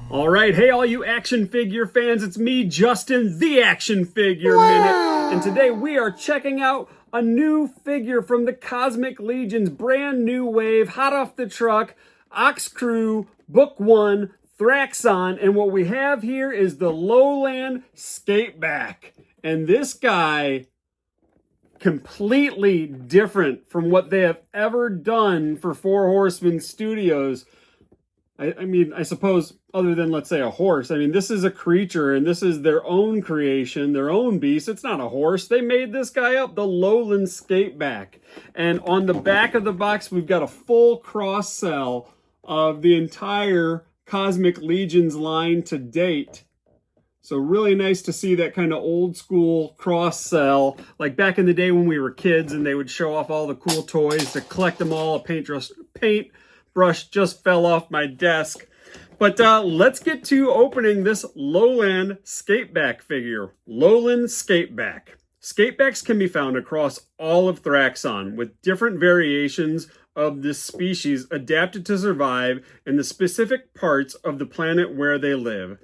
All right, hey, all you action figure fans, it's me, Justin, the Action Figure Minute, and today we are checking out a new figure from the Cosmic Legion's brand new wave, hot off the truck, Ox Crew, Book 1, Thraxxon, and what we have here is the Lowland Scapeback. And this guy, completely different from what they have ever done for Four Horsemen Studios. I mean, I suppose, other than, let's say, a horse. I mean, this is a creature, and this is their own creation, their own beast. It's not a horse. They made this guy up, the Lowland Scapeback. And on the back of the box, we've got a full cross-sell of the entire Cosmic Legion's line to date. So really nice to see that kind of old-school cross-sell, like back in the day when we were kids, and they would show off all the cool toys to collect them all. A paintbrush just fell off my desk. But let's get to opening this Lowland Scapeback figure. Lowland Scapeback. Scapebacks can be found across all of Thraxxon, with different variations of this species adapted to survive in the specific parts of the planet where they live.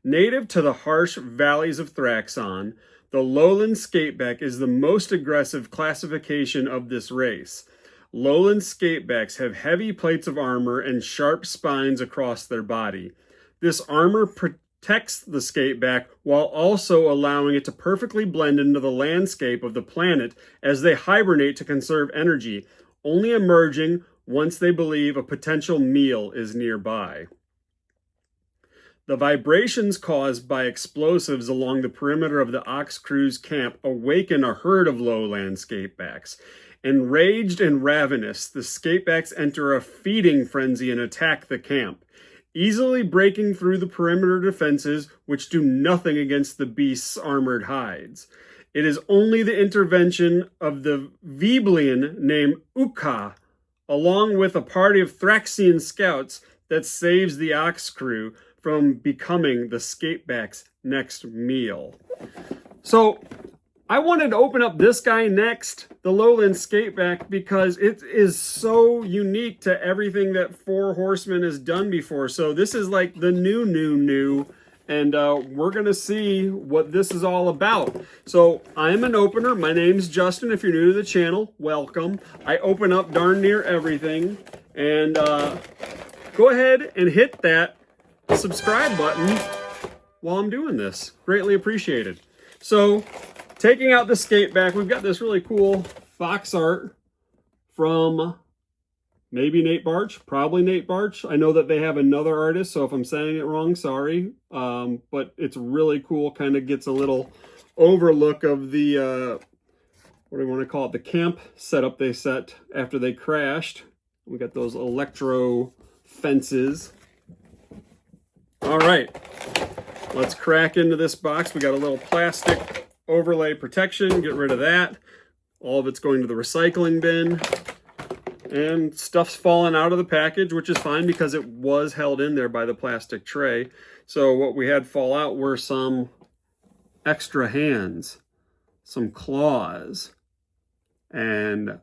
Native to the harsh valleys of Thraxxon, the Lowland Scapeback is the most aggressive classification of this race. Lowland Scapebacks have heavy plates of armor and sharp spines across their body. This armor protects the Scapeback while also allowing it to perfectly blend into the landscape of the planet as they hibernate to conserve energy, only emerging once they believe a potential meal is nearby. The vibrations caused by explosives along the perimeter of the Ox Crew's camp awaken a herd of Lowland Scapebacks. Enraged and ravenous, the Scapebacks enter a feeding frenzy and attack the camp, easily breaking through the perimeter defenses, which do nothing against the beast's armored hides. It is only the intervention of the Veblian named Uka, along with a party of Thraxxion scouts, that saves the Ox Crew from becoming the Scapeback's next meal. So, I wanted to open up this guy next, the Lowland Scapeback, because it is so unique to everything that Four Horsemen has done before. So this is like the new, and we're going to see what this is all about. So I'm an opener. My name's Justin. If you're new to the channel, welcome. I open up darn near everything. And go ahead and hit that subscribe button while I'm doing this. Greatly appreciated. So, taking out the Scapeback, we've got this really cool box art from maybe Nate Barch, probably Nate Barch. I know that they have another artist, so if I'm saying it wrong, sorry. But it's really cool, kind of gets a little overlook of the, what do you want to call it, the camp setup they set after they crashed. We got those electro fences. All right, let's crack into this box. We got a little plastic overlay protection, get rid of that. All of it's going to the recycling bin. And stuff's falling out of the package, which is fine because it was held in there by the plastic tray. So what we had fall out were some extra hands, some claws, and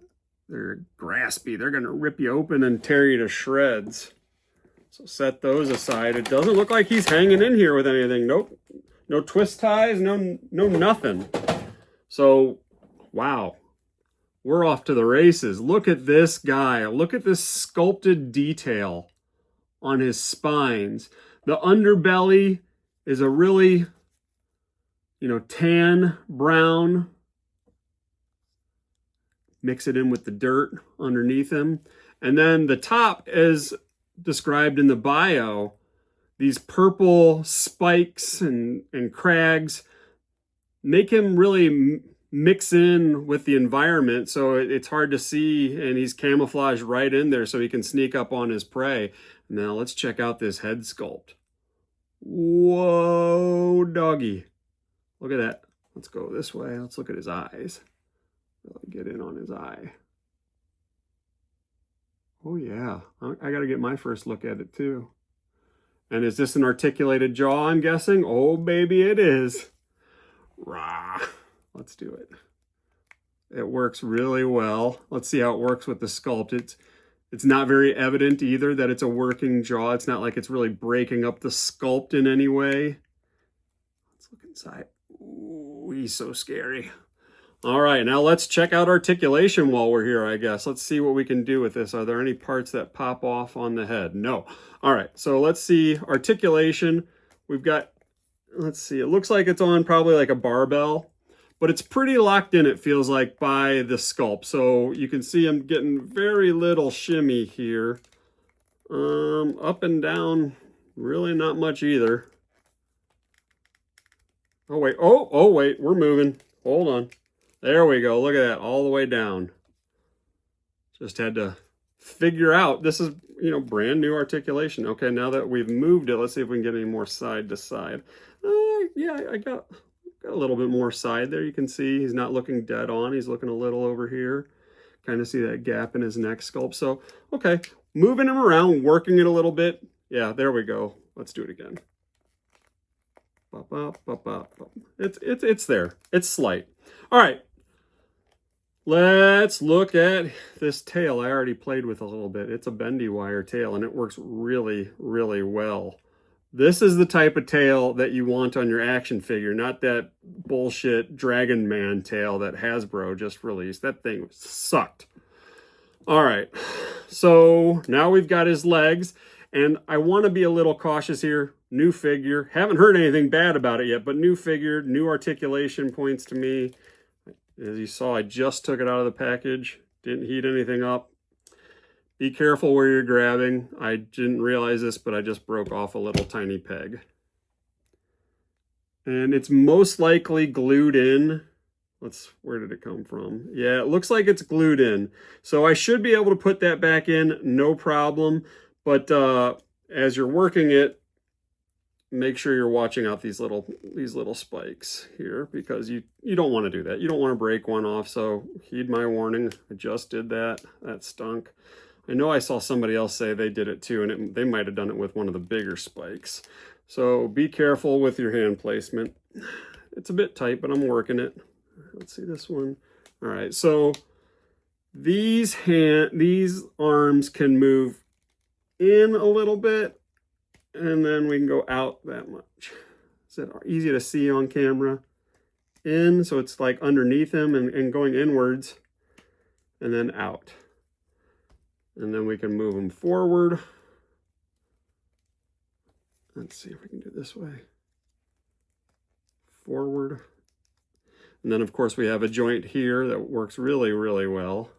they're graspy. They're gonna rip you open and tear you to shreds. So set those aside. It doesn't look like he's hanging in here with anything. Nope. No twist ties, no nothing. So, wow. We're off to the races. Look at this guy. Look at this sculpted detail on his spines. The underbelly is a really, tan, brown. Mix it in with the dirt underneath him. And then the top is described in the bio. These purple spikes and crags make him really mix in with the environment, so it's hard to see, and he's camouflaged right in there so he can sneak up on his prey. Now let's check out this head sculpt. Whoa, doggy. Look at that. Let's go this way. Let's look at his eyes. Really get in on his eye. Oh yeah, I got to get my first look at it too. And is this an articulated jaw, I'm guessing? Oh, baby, it is. Rah. Let's do it. It works really well. Let's see how it works with the sculpt. It's not very evident either that it's a working jaw. It's not like it's really breaking up the sculpt in any way. Let's look inside. Ooh, he's so scary. All right, now let's check out articulation while we're here, I guess. Let's see what we can do with this. Are there any parts that pop off on the head? No. All right, so let's see articulation. We've got, let's see, it looks like it's on probably like a barbell, but it's pretty locked in, it feels like, by the sculpt. So you can see I'm getting very little shimmy here. Up and down, really not much either. Oh, wait. Oh, wait. We're moving. Hold on. There we go. Look at that. All the way down. Just had to figure out. This is, you know, brand new articulation. Okay, now that we've moved it, let's see if we can get any more side to side. Yeah, I got a little bit more side there. You can see he's not looking dead on. He's looking a little over here. Kind of see that gap in his neck sculpt. So, okay, moving him around, working it a little bit. Yeah, there we go. Let's do it again. Bop, bop, bop, bop, bop. It's there. It's slight. All right. Let's look at this tail I already played with a little bit. It's a bendy wire tail, and it works really, really well. This is the type of tail that you want on your action figure, not that bullshit Dragon Man tail that Hasbro just released. That thing sucked. All right, so now we've got his legs, and I want to be a little cautious here. New figure. Haven't heard anything bad about it yet, but new figure, new articulation points to me. As you saw, I just took it out of the package. Didn't heat anything up. Be careful where you're grabbing. I didn't realize this, but I just broke off a little tiny peg. And it's most likely glued in. Where did it come from? Yeah, it looks like it's glued in. So I should be able to put that back in, no problem. But as you're working it, make sure you're watching out these little spikes here, because you don't want to do that. You don't want to break one off, so heed my warning. I just did that. That stunk. I know I saw somebody else say they did it too, and they might have done it with one of the bigger spikes. So be careful with your hand placement. It's a bit tight, but I'm working it. Let's see this one. All right, so these arms can move in a little bit, and then we can go out that much. Is it easy to see on camera? In, so it's like underneath him and going inwards, and then out. And then we can move him forward. Let's see if we can do it this way. Forward. And then, of course, we have a joint here that works really, really well.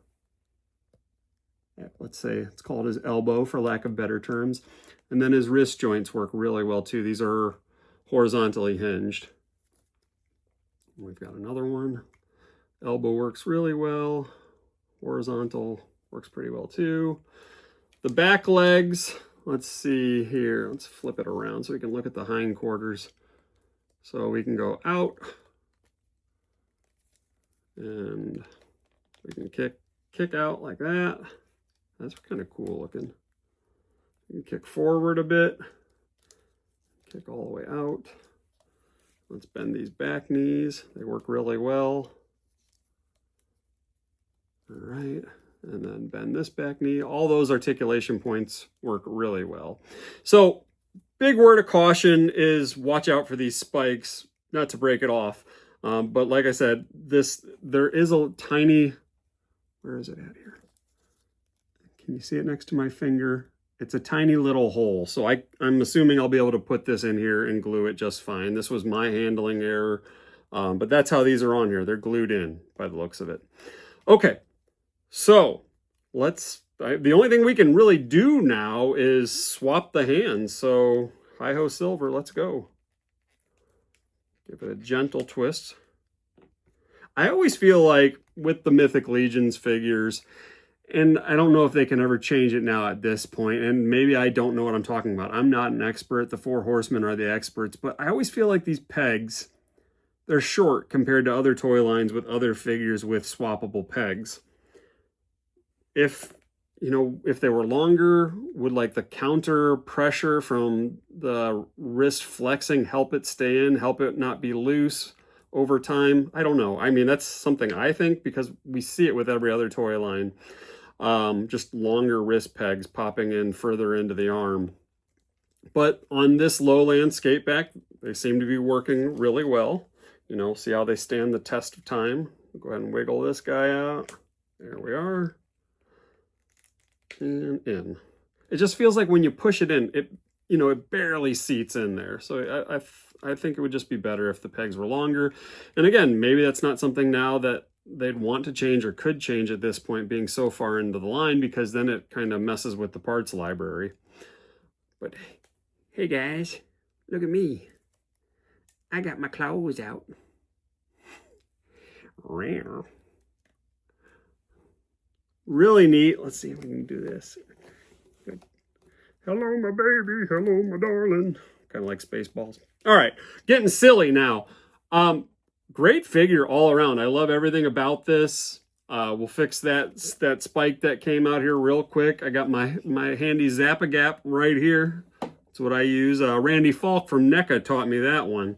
Let's say it's called his elbow, for lack of better terms. And then his wrist joints work really well, too. These are horizontally hinged. We've got another one. Elbow works really well. Horizontal works pretty well, too. The back legs, let's see here. Let's flip it around so we can look at the hindquarters. So we can go out. And we can kick out like that. That's kind of cool looking. You can kick forward a bit. Kick all the way out. Let's bend these back knees. They work really well. All right. And then bend this back knee. All those articulation points work really well. So, big word of caution is watch out for these spikes, not to break it off. But like I said, there is a tiny, where is it at here? Can you see it next to my finger? It's a tiny little hole. So I'm assuming I'll be able to put this in here and glue it just fine. This was my handling error, but that's how these are on here. They're glued in by the looks of it. Okay, so the only thing we can really do now is swap the hands. So hi-ho silver, let's go. Give it a gentle twist. I always feel like with the Mythic Legions figures, and I don't know if they can ever change it now at this point, and maybe I don't know what I'm talking about. I'm not an expert. The Four Horsemen are the experts, but I always feel like these pegs, they're short compared to other toy lines with other figures with swappable pegs. If they were longer, would like the counter pressure from the wrist flexing help it stay in, help it not be loose over time? I don't know. I mean, that's something I think, because we see it with every other toy line. just longer wrist pegs popping in further into the arm. But on this Lowland Scapeback, they seem to be working really well. You know, see how they stand the test of time. Go ahead and wiggle this guy out. There we are. And in. It just feels like when you push it in, it barely seats in there. So I think it would just be better if the pegs were longer. And again, maybe that's not something now that they'd want to change or could change at this point, being so far into the line, because then it kind of messes with the parts library. But hey guys, look at me. I got my claws out. Really neat. Let's see if we can do this. Good. Hello, my baby. Hello, my darling. Kind of like Spaceballs. All right, getting silly now. Great figure all around. I love everything about this. We'll fix that spike that came out here real quick. I got my handy Zap-A-Gap right here. That's what I use. Randy Falk from NECA taught me that one,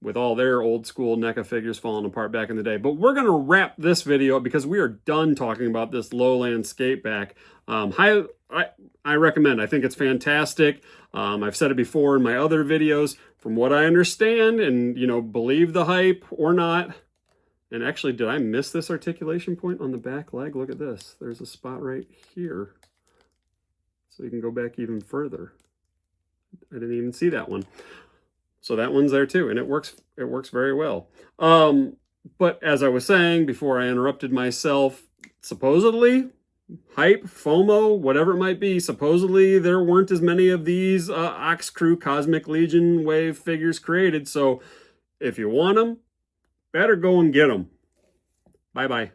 with all their old school NECA figures falling apart back in the day. But we're going to wrap this video up because we are done talking about this Lowland Scapeback. I recommend. I think it's fantastic. I've said it before in my other videos. From what I understand, and believe the hype or not. And actually, did I miss this articulation point on the back leg? Look at this. There's a spot right here. So you can go back even further. I didn't even see that one. So that one's there too, and it works very well. But as I was saying before I interrupted myself, supposedly, hype, FOMO, whatever it might be, supposedly there weren't as many of these Ox Crew Cosmic Legion Wave figures created. So if you want them, better go and get them. Bye-bye.